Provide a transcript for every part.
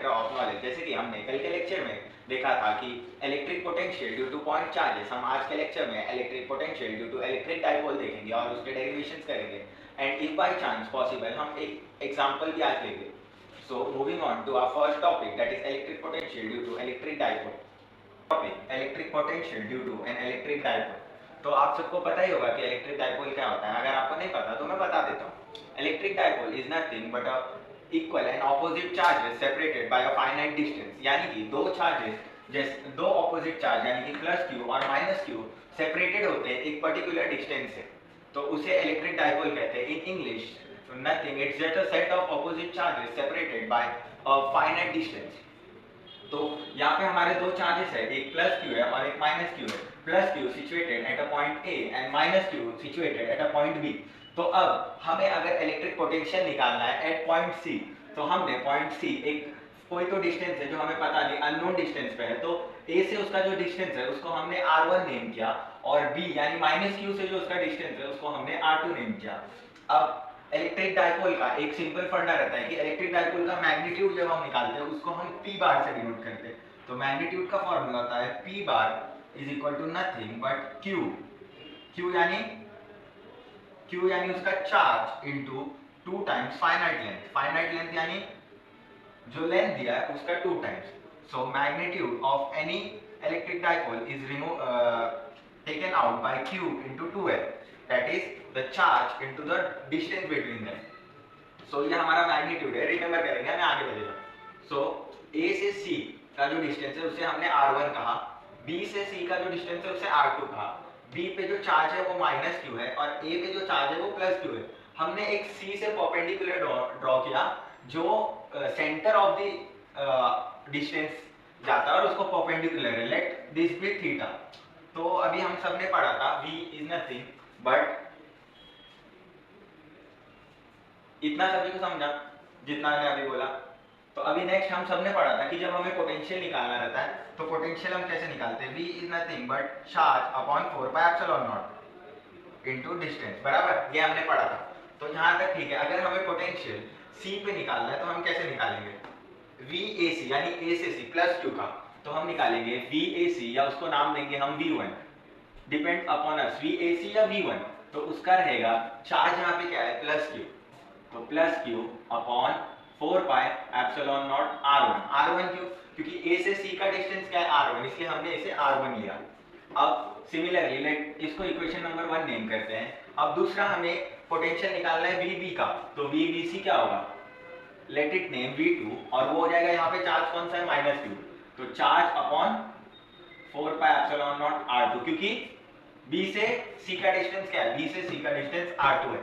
Matter of knowledge. जैसे कि हमने कल के लेक्चर में देखा था कि electric potential due to point charges, हम आज के लेक्चर में electric potential due to electric dipole देखेंगे और उसके डेरिवेशंस करेंगे। And if by chance possible हम एक एग्जांपल भी आज लेंगे। So moving on to our first topic, that is electric potential due to electric dipole. Topic electric potential due to an electric dipole. तो आप सबको पता ही होगा कि इलेक्ट्रिक डाइपोल क्या होता है। अगर आपको नहीं पता तो मैं बता देता हूँ। Electric dipole is nothing but a equal and opposite charges separated by a finite distance. यानी कि दो चार्जेस, जैसे दो ऑपोजिट चार्ज यानी कि प्लस क्यू और माइनस क्यू सेपरेटेड होते हैं एक पर्टिकुलर डिस्टेंस से, तो उसे इलेक्ट्रिक डाइपोल कहते हैं। In English nothing, it's just a set of opposite charges separated by a finite distance. तो यहाँ पे हमारे दो चार्जेस है, एक प्लस क्यू है और एक माइनस क्यू है। Plus Q situated at a point A and minus Q situated at a point B. तो अब हमें अगर इलेक्ट्रिक पोटेंशियल निकालना है एट पॉइंट सी, तो हमने पॉइंट सी एक कोई तो डिस्टेंस है जो हमें पता नहीं, अननोन डिस्टेंस पे है, तो ए से उसका जो डिस्टेंस है उसको हमने r1 नेम किया और b यानी माइनस क्यू से जो उसका डिस्टेंस है उसको हमने r2 नेम किया। अब इलेक्ट्रिक डाइपोल का एक सिंपल फंडा रहता है कि इलेक्ट्रिक डाइपोल का मैग्नीट्यूड जब हम निकालते हैं उसको हम p बार से डिनोट करते हैं। तो मैग्नीट्यूड का फॉर्मूला होता है p bar is equal to nothing but q यानी उसका charge into 2 times finite length. Finite length यानी जो लेंथ दिया है उसका 2 times. So magnitude of any electric dipole is taken out by q into 2l, that is the charge into the distance between them. So ये हमारा magnitude है, remember करेंगे हमें आगे बढ़ेगा। सो a से c का जो डिस्टेंस है उसे हमने r1 कहा, b से c का जो डिस्टेंस है उसे r2 कहा। b पे जो चार्ज है वो माइनस q है और a पे जो चार्ज है वो प्लस q है। हमने एक c से परपेंडिकुलर ड्रॉ किया जो सेंटर ऑफ द डिस्टेंस जाता है और उसको परपेंडिकुलर है, लेट दिस बी थीटा। तो अभी हम सबने पढ़ा था v इज नथिंग बट, इतना सभी को समझा जितना मैंने अभी बोला। तो अभी नेक्स्ट हम सबने पढ़ा था कि जब हमें पोटेंशियल निकालना रहता है तो पोटेंशियल हम कैसे निकालते हैं, v is nothing but charge upon 4 pi epsilon not into distance, बराबर, ये हमने पढ़ा था। तो यहाँ तक ठीक है। अगर हमें पोटेंशियल c पे निकालना है तो हम कैसे निकालेंगे, VAC यानी a से c प्लस q का, तो हम निकालेंगे VAC या उसको नाम देंगे हम V1, depend upon us, VAC या V1। तो उसका रहेगा चार्ज यहाँ पे क्या है प्लस q, तो plus q upon 4 pi epsilon not r1 क्यों, क्योंकि a से c का डिस्टेंस क्या है r1, इसलिए हमने इसे r1 लिया। अब सिमिलरली लेट इसको इक्वेशन नंबर 1 नेम करते हैं। अब दूसरा हमें पोटेंशियल निकालना है VB का, तो VBC क्या होगा, लेट इट नेम V2 और वो हो जाएगा यहाँ पे चार्ज कौन सा है माइनस q, तो charge upon 4 pi epsilon not r2, क्योंकि B से C का डिस्टेंस क्या है, B से C का डिस्टेंस r2 है।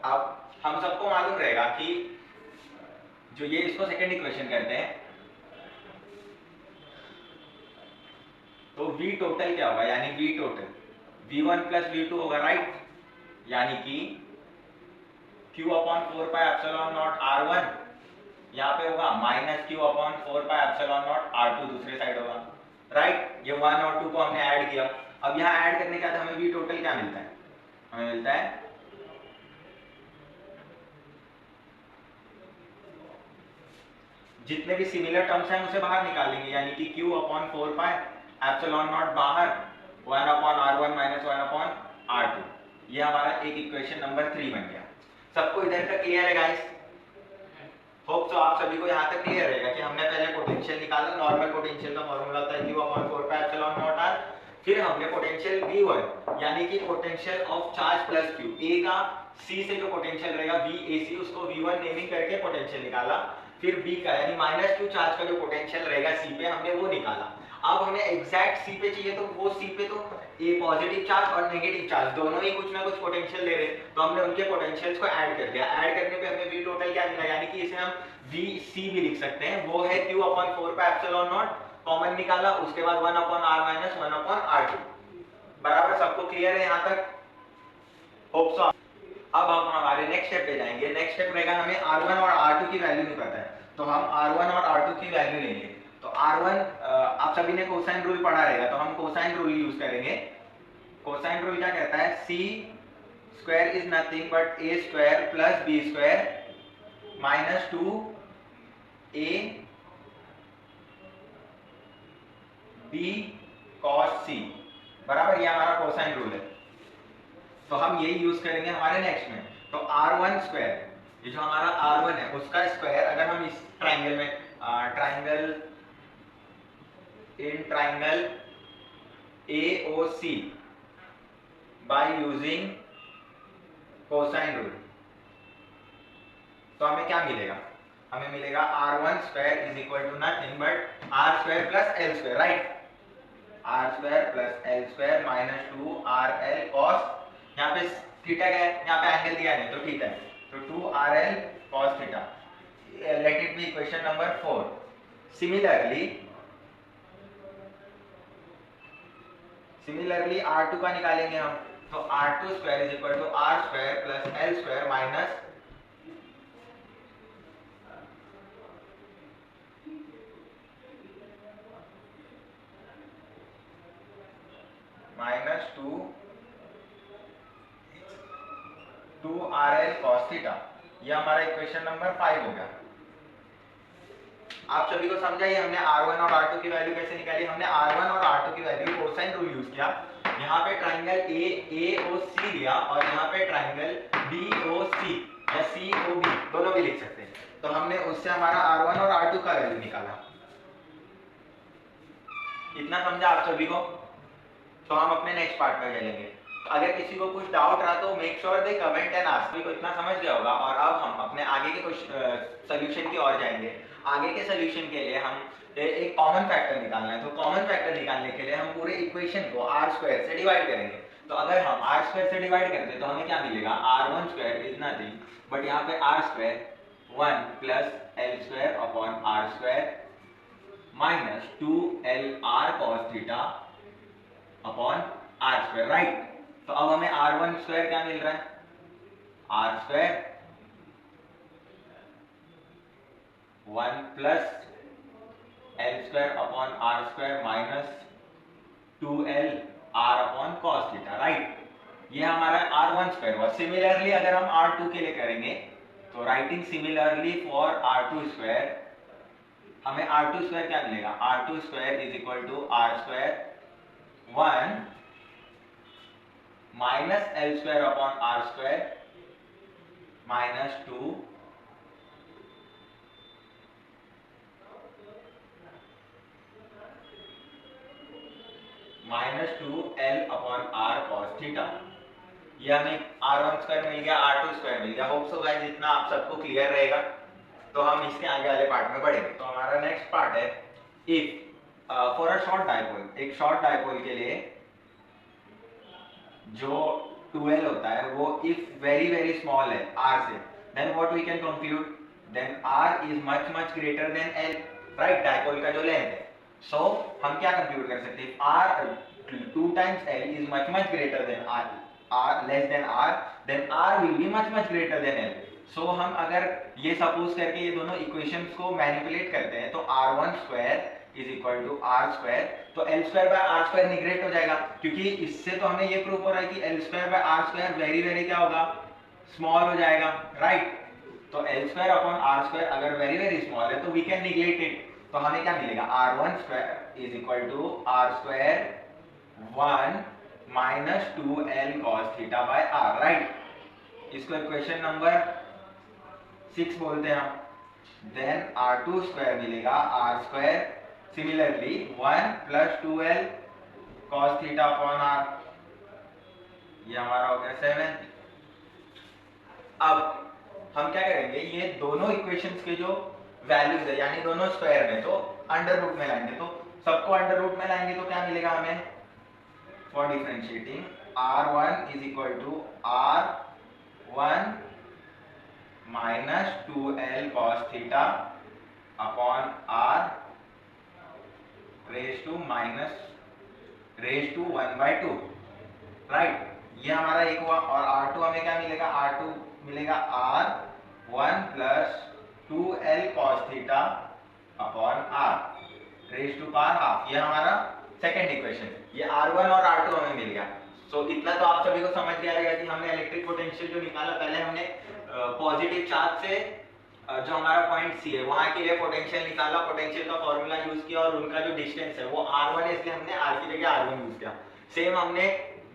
अब हम सबको मालूम रहेगा कि जो ये इसको सेकंड इक्वेशन करते हैं तो V टोटल क्या होगा, यानी V total V1 plus V2 होगा, राइट, यानी कि Q upon 4 pi epsilon not R1 यहाँ पे होगा minus Q upon 4 pi epsilon not R2 दूसरे साइड होगा, राइट। ये 1 और 2 को हमने ऐड किया। अब यहाँ ऐड करने के बाद हमें V टोटल क्या मिलता है, हमें मिलता है जितने भी सिमिलर टर्म्स हैं उसे बाहर निकालेंगे, यानी कि Q upon 4 pi epsilon not बाहर, 1 upon R1 minus 1 upon R2। ये हमारा एक इक्वेशन नंबर 3 बन गया। सबको इधर तक क्लियर है गाइस? होप सो आप सभी को यहाँ तक क्लियर रहेगा कि हमने पहले पोटेंशियल निकाला, नॉर्मल पोटेंशियल का फॉर्मूला होता है Q upon 4 pi epsilon not R। फिर हमने पोटेंशियल V1 यानी कि potential of charge plus Q, A का C से जो पोटेंशियल रहेगा VAC उसको V1 नेमिंग करके पोटेंशियल निकाला। फिर B का यानी माइनस Q चार्ज का जो पोटेंशियल रहेगा C पे हमने वो निकाला। अब हमें एग्जैक्ट C पे चाहिए, तो वो C पे तो A पॉजिटिव चार्ज और नेगेटिव चार्ज दोनों ही कुछ ना कुछ पोटेंशियल ले रहे, तो हमने उनके पोटेंशियल्स को ऐड कर दिया। ऐड करने पे हमें V टोटल क्या मिला, यानी कि इसे हम VC भी लिख सकते हैं, वो है Q upon 4 pi epsilon not, common निकाला, उसके बाद 1 upon R minus 1 upon R2, बराबर। सबको क्लियर है यहाँ तक? Hope so. अब हम हमारे नेक्स्ट स्टेप पे जाएंगे। नेक्स्ट स्टेप रहेगा हमें R1 और R2 की वैल्यू नहीं पता है, तो हम R1 और R2 की वैल्यू लेंगे। तो R1 आप सभी ने कोसाइन रूल पढ़ा रहेगा, तो हम कोसाइन रूल यूज करेंगे। कोसाइन रूल क्या कहता है, C square is nothing but A square plus B square minus 2 A B cos C, बराबर, ये हमारा कोसाइन रूल है। तो हम यही यूज करेंगे हमारे नेक्स्ट में। तो r1 स्क्वायर, ये जो हमारा r1 है उसका स्क्वायर अगर हम इस ट्राइंगल में triangle AOC by using cosine rule, तो हमें क्या मिलेगा? हमें मिलेगा r1 square is equal to nothing but r square plus l square, right? r square plus l square minus 2rl cos, यहाँ पे थीटा क्या है, यहाँ पे एंगल दिया नहीं तो ठीक है, तो 2rl cos theta, let it be equation number 4। Similarly r2 का निकालेंगे हम, तो r2 square is equal to r square plus l square minus two R L cos theta. ये हमारा इक्वेशन नंबर 5 हो गया। आप सभी को समझा ये हमने r1 और r2 की वैल्यू कैसे निकाली? हमने r1 और r2 की वैल्यू कोसाइन रूल यूज किया। यहाँ पे ट्राइंगल AOC लिया और यहाँ पे ट्राइंगल BOC या COB दोनों भी लिख सकते हैं। तो हमने उससे हमारा r1 और r2 का वैल्यू निकाला। इतना समझा आप सभी को? तो हम अपने नेक्स्ट पार्ट में चलेंगे। अगर किसी को कुछ डाउट रहा तो make sure they comment and ask. को इतना समझ गया होगा और अब हम अपने आगे के कुछ सोल्यूशन की ओर जाएंगे। आगे के सोल्यूशन के लिए हम एक कॉमन फैक्टर निकालना है। तो कॉमन फैक्टर निकालने के लिए हम पूरे इक्वेशन को r स्क्वायर से डिवाइड करेंगे। तो अगर हम r स्क्वायर से डिवाइड करते हैं तो हमें क्या मिलेगा? r1 square is nothing but यहाँ पे r square 1 plus l square upon r square minus 2lr cos theta upon r square, right? तो अब हमें r1 स्क्वायर क्या मिल रहा है? r square 1 plus l square upon r square minus 2l r upon cos theta, right? ये हमारा r1 square हुआ। सिमिलरली अगर हम r2 के लिए करेंगे तो writing similarly for r2 square, हमें r2 स्क्वायर क्या मिलेगा? r2 square is equal to r square 1 minus l square upon r square minus 2 minus 2l upon r cos theta. ये हमें r1 स्क्वायर मिल गया, r2 स्क्वायर मिल गया। Hope so guys इतना आप सबको क्लियर रहेगा। तो हम इसके आगे वाले पार्ट में बढ़ेंगे। तो हमारा नेक्स्ट पार्ट है if for a short dipole. एक शॉर्ट डाइपोल के लिए जो 2l होता है वो इफ वेरी वेरी स्मॉल है r से, then what we can conclude, then r is much greater than l, right? Dipole का जो लेंथ है। सो हम क्या कंक्लूड कर सकते हैं? r 2 times l is much greater than r less than r, then r will be much greater than l. सो हम अगर ये सपोज करके ये दोनों इक्वेशंस को मैनिपुलेट करते हैं तो r1 square is equal to r square, तो l square by r square neglect हो जाएगा, क्योंकि इससे तो हमें ये प्रूफ हो रहा है कि l square by r square very very क्या होगा? स्मॉल हो जाएगा, राइट? तो l square upon r square अगर वेरी वेरी स्मॉल है तो वी कैन निगलेक्ट इट। तो हमें क्या मिलेगा? r1 square is equal to r square 1 minus 2l cos theta by r, right? इसको इक्वेशन नंबर 6 बोलते हैं हम। देन r2 स्क्वायर मिलेगा r square similarly 1 plus 2l cos theta upon r, ये हमारा हो गया 7। अब हम क्या करेंगे? ये दोनों इक्वेशंस के जो वैल्यूज है यानी दोनों स्क्वायर में, तो अंडर रूट में लाएंगे। तो सबको अंडर रूट में लाएंगे तो क्या मिलेगा हमें? For differentiating r1 is equal to r1 minus 2l cos theta upon r raise to minus raise to 1/2, right? ये हमारा एक हुआ। और r2 हमें क्या मिलेगा? r2 मिलेगा r1 plus 2l cos theta upon r raise to power half. ये हमारा सेकंड इक्वेशन। ये r1 और r2 हमें मिल गया। सो इतना तो आप सभी को समझ गया रहेगा कि हमने इलेक्ट्रिक पोटेंशियल जो निकाला, पहले हमने पॉजिटिव चार्ज से जो हमारा पॉइंट सी है वहाँ के लिए पोटेंशियल निकाला, पोटेंशियल का फॉर्मूला यूज किया और उनका जो डिस्टेंस है वो r1 है, इसलिए हमने r की जगह r1 यूज किया। सेम हमने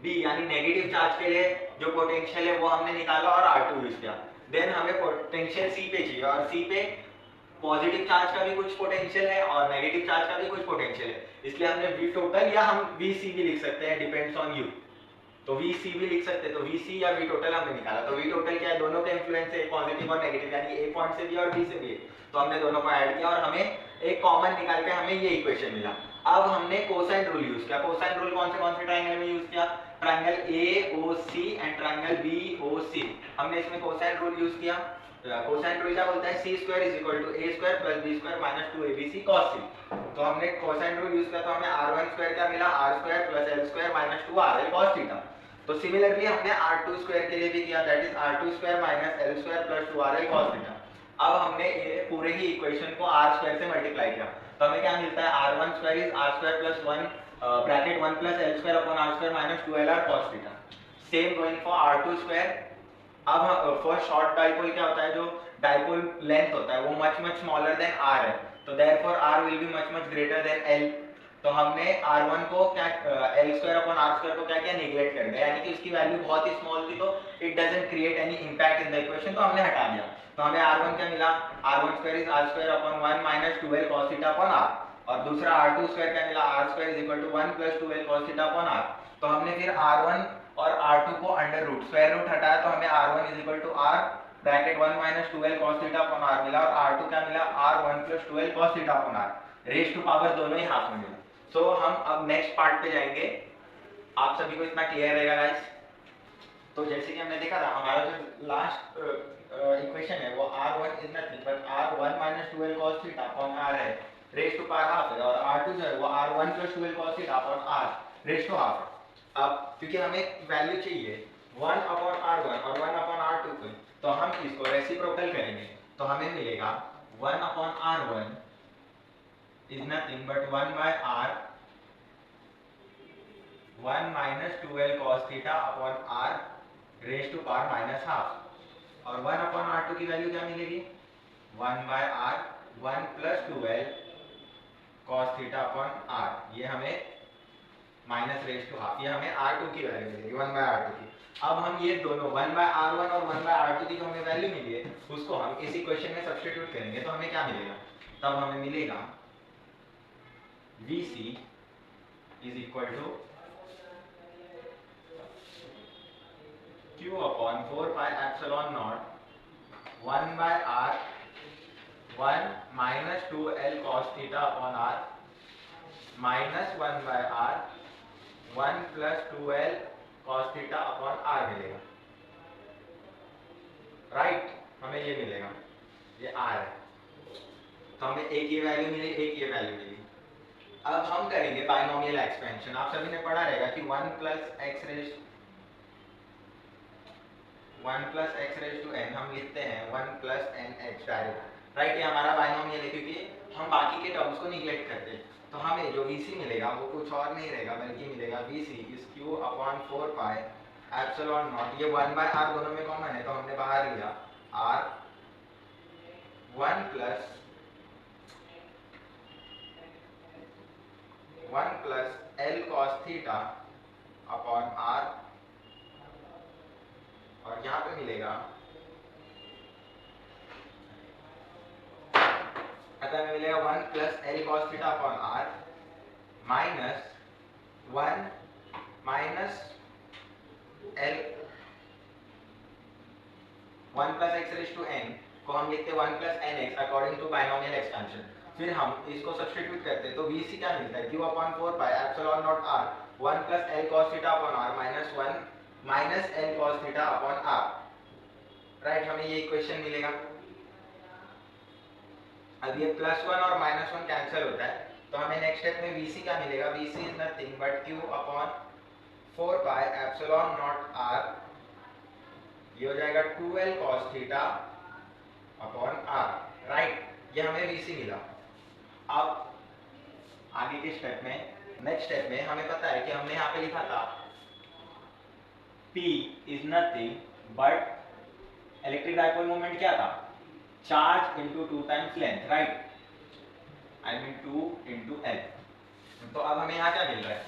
b यानी नेगेटिव चार्ज के लिए जो पोटेंशियल है वो हमने निकाला और r2 यूज किया। देन हमें पोटेंशियल c पे चाहिए और c पे पॉजिटिव चार्ज का भी कुछ पोटेंशियल है और नेगेटिव चार्ज का भी कुछ पोटेंशियल है, इसलिए हमने v टोटल या हम vc भी लिख सकते हैं, डिपेंड्स ऑन यू। तो VC भी लिख सकते हैं, तो VC या V टोटल हमने निकाला। तो V टोटल क्या है, दोनों का इन्फ्लुएंस है, पॉजिटिव और नेगेटिव, यानी A पॉइंट से भी और B से भी है, तो हमने दोनों को ऐड किया और हमें एक कॉमन निकाल के हमें ये इक्वेशन मिला। अब हमने कोसाइन रूल यूज किया। कोसाइन रूल कौन से ट्रायंगल में यूज किया, triangle AOC and triangle BOC, हमने इसमें कोसाइन रूल यूज किया। कोसाइन रूल क्या बोलता है, c square is equal to a square plus b square minus 2abc cos c। तो हमने कोसाइन रूल यूज किया तो हमें r1 स्क्वायर क्या मिला, r square plus l square minus 2rl cos theta. तो सिमिलरली हमने r2 स्क्वायर के लिए भी किया, that is r2 square minus l square plus 2rl cos theta. अब हमने ये पूरे ही इक्वेशन को r स्क्वायर से मल्टीप्लाई किया, तो हमें क्या मिलता है, r1 square is r square plus 1 bracket 1 plus l square upon r square minus 2lr cos theta. Same going for r2 square. अब फॉर शॉर्ट डाइपोल क्या होता है, जो डाइपोल लेंथ होता है वो मच स्मॉलर देन r है, तो therefore r will be much greater than l। तो हमने r1 को क्या l square upon r square को क्या किया, नेग्लेक्ट कर दिया, यानी कि उसकी वैल्यू बहुत ही स्मॉल थी, तो it doesn't create any impact in the equation, तो हमने हटा दिया। तो हमें r1 क्या मिला, r1 square is r square upon 1 minus 2l cos theta upon r, और दूसरा r2 स्क्वायर क्या मिला, r square is equal to 1 plus 2l cos theta upon r। तो हमने फिर r1 और r2 को अंडर रूट स्क्वायर रूट हटाया, तो हमें r1 is equal to r bracket 1 minus 2l cos theta upon r मिला, और r2 क्या मिला, r1 plus 2l cos theta upon r, raise to power दोनों ही हाफ में मिला। सो हम अब नेक्स्ट पार्ट पे जाएंगे। आप सभी को इतना क्लियर रहेगा गाइस? तो जैसे कि हमने देखा था, हमारा जो लास्ट इक्वेशन है वो r1 is nothing but r1 minus 2l cos theta upon r है, रेज टू पावर हाफ है, और r2 जो है वो r1 plus 2l cos theta upon r, raise to half है। अब क्योंकि हमें वैल्यू चाहिए 1 अपॉन r1 और 1 अपॉन r2 की, तो हम इसको रेसिप्रोकल करेंगे, तो हमें मिलेगा 1 upon r1 is nothing but 1 by r 1 minus 2l cos theta upon r raised to power minus half, और 1 upon r2 की वैल्यू क्या मिलेगी, 1 by r 1 plus 2l cos theta upon r, ये हमें माइनस रेज टू हाफ, ये हमें r2 की value मिलेगी 1 by r2 की। अब हम ये दोनों 1 by r1 और 1 by r2 की जो हमें वैल्यू मिली है उसको हम इस इक्वेशन में सब्स्टिट्यूट करेंगे, तो हमें क्या मिलेगा, तब हमें मिलेगा VC is equal to Q upon 4 pi epsilon naught 1 by R 1 minus 2L cos theta upon R minus 1 by R 1 plus 2L cos theta upon R मिलेगा, राइट हमें ये मिलेगा, ये R है, तो हमें एक ये वैल्यू मिली, एक ये वैल्यू मिली। अब हम करेंगे बाइनोमियल एक्सपेंशन। आप सभी ने पढ़ा रहेगा कि 1 plus x raise to n हम लिखते हैं 1 plus n h direct, right, ये हमारा बाइनोमियल है क्योंकि हम बाकी के टर्म्स को निगलेक्ट करते हैं। तो हमें जो VC मिलेगा वो कुछ और नहीं रहेगा बल्कि मिलेगा VC is Q upon 4 pi epsilon not, ये 1 बाय r दोनों में कॉमन है तो हमने बाहर लिया r 1 plus 1 plus L cos theta upon R, और यहाँ पे मिलेगा, अतः में मिलेगा 1 plus L cos theta upon R minus 1 minus L 1 plus x raise to n को हम लिखते हैं 1 plus n x according to binomial expansion. फिर हम इसको सब्स्टिट्यूट करते हैं, तो VC क्या मिलता है, Q upon 4 pi epsilon not R 1 plus L cos theta upon R minus 1 minus L cos theta upon R, right, हमें ये इक्वेशन मिलेगा। अब ये प्लस 1 और माइनस 1 कैंसिल होता है, तो हमें नेक्स्ट स्टेप में VC क्या मिलेगा, VC is nothing but Q upon 4 pi epsilon not R, ये हो जाएगा 2L cos theta upon R, right, ये हमें VC मिला। अब आगे के स्टेप में, नेक्स्ट स्टेप में हमें पता है कि हमने यहाँ पे लिखा था P is nothing but electric dipole moment क्या था, charge into 2 times length, right, I mean 2 into l. तो अब हमें यहाँ क्या मिल रहा है,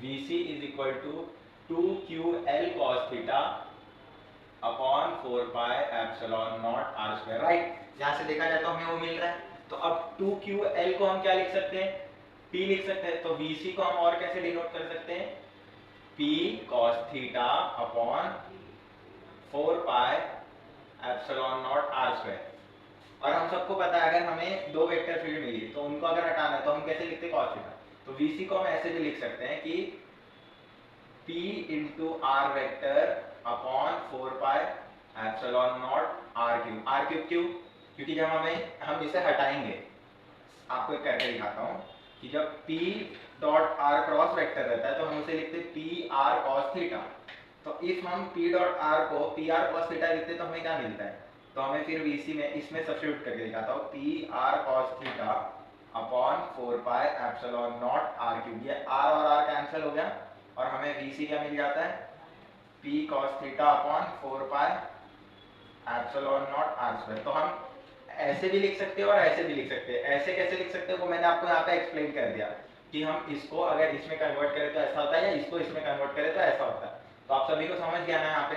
VC is equal to 2QL cos theta upon 4 pi epsilon naught r square, right. यहाँ से देखा जाए तो हमें वो मिल रहा है। तो अब 2QL को हम क्या लिख सकते हैं, P लिख सकते हैं। तो VC को हम और कैसे डिनोट कर सकते हैं, P cos theta upon 4 pi epsilon naught r square. और हम सबको पता है अगर हमें दो वेक्टर फील्ड मिली तो उनको अगर हटाना है तो हम कैसे लिखते हैं, cos थीटा। तो VC को हम ऐसे भी लिख सकते हैं कि P into r vector upon 4 pi epsilon naught r cube क्यों, क्योंकि जब हम इसे हटाएंगे, आपको एक करके दिखाता हूँ कि जब P dot are cross vector रहता है तो हम उसे लिखते हैं पी आर कॉस थीटा। तो इफ हम P डॉट आर को पी आर कॉस थीटा लिखते तो हमें क्या मिलता है, तो हमें फिर VC में इसमें सब्स्टिट्यूट करके दिखाता हूँ, p r cos theta upon 4 pi epsilon naught r cube. ये r और r कैंसिल हो गया और हमें VC क्या मिल जाता है, P cos theta upon 4 pi epsilon naught r square. तो हम ऐसे भी लिख सकते हैं और ऐसे भी लिख सकते हैं। ऐसे कैसे लिख सकते हैं वो मैंने आपको यहाँ पे एक्सप्लेन कर दिया कि हम इसको अगर इसमें कन्वर्ट करें तो ऐसा होता है या इसको इसमें कन्वर्ट करें तो ऐसा होता है। तो आप सभी को समझ गया ना यहाँ पे।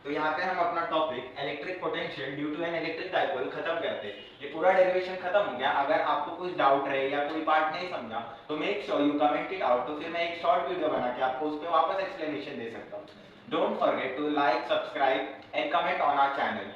तो यहाँ पे हम अपना topic electric potential due to an electric dipole खत्म करते हैं। ये पूरा डेरिवेशन खत्म हो गया। अगर आपको कुछ डाउट रहे या कोई पार्ट नहीं समझा तो make sure you comment it out, तो फिर मैं एक शॉर्ट वीडियो बना के आपको उस पर वापस एक्सप्लेनेशन दे सकता हूँ। Don't forget to like, subscribe and comment on our channel.